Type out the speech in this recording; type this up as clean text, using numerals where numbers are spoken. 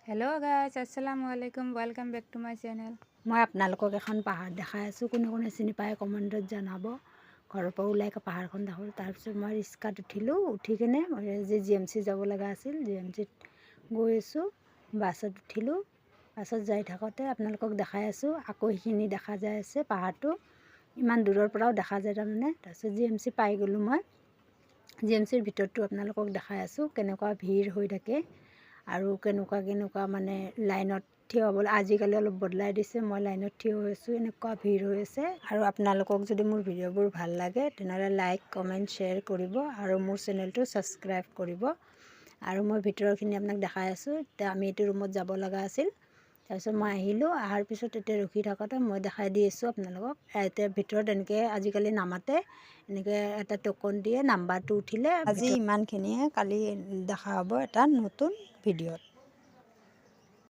Hello' guys, আসসালামু আলাইকুম, welcome back to my channel. মই আপোনালোকক এখন পাহাৰ দেখাই আছোঁ। কোনে কোনে চিনি পায় কমেণ্টত জনাব। ঘৰৰ পৰা ওলাই পাহাৰখন দেখোঁ। তাৰপিছত মই ৰিক্সাত উঠিলোঁ। উঠি কিনে মই আজি GMC যাব লগা আছিল। GMCত গৈ আছোঁ। বাছত উঠিলোঁ। বাছত যাই থাকোঁতে আপোনালোকক দেখাই আছোঁ। আকৌ সেইখিনি দেখা যাই আছে পাহাৰটো। ইমান দূৰৰ পৰাও দেখা যায় তাৰমানে। তাৰপিছত GMC পাই গ'লোঁ মই। GMCৰ ভিতৰতো আপোনালোকক দেখাই আছোঁ কেনেকুৱা ভিৰ হৈ থাকে আৰু কেনেকুৱা মানে লাইনত থিয় হ'বলৈ আজিকালি অলপ বদলাই দিছে। মই লাইনত থিয় হৈ আছোঁ, এনেকুৱা ভিৰ হৈ আছে। আৰু আপোনালোকক যদি মোৰ ভিডিঅ'বোৰ ভাল লাগে তেনেহ'লে লাইক, কমেণ্ট, শ্বেয়াৰ কৰিব আৰু মোৰ চেনেলটো ছাবস্ক্ৰাইব কৰিব। আৰু মই ভিতৰৰখিনি আপোনাক দেখাই আছোঁ। এতিয়া আমি এইটো ৰুমত যাব লগা আছিল। তাৰপিছত মই আহিলোঁ। অহাৰ পিছত এতিয়া ৰখি থাকোঁতে মই দেখাই দি আছোঁ আপোনালোকক। এতিয়া ভিতৰত এনেকৈ আজিকালি নামাতে, এনেকৈ এটা ট'কন দিয়ে। নাম্বাৰটো উঠিলে আজি ইমানখিনিয়ে, কালি দেখা হ'ব এটা নতুন ভিডিঅ'ত।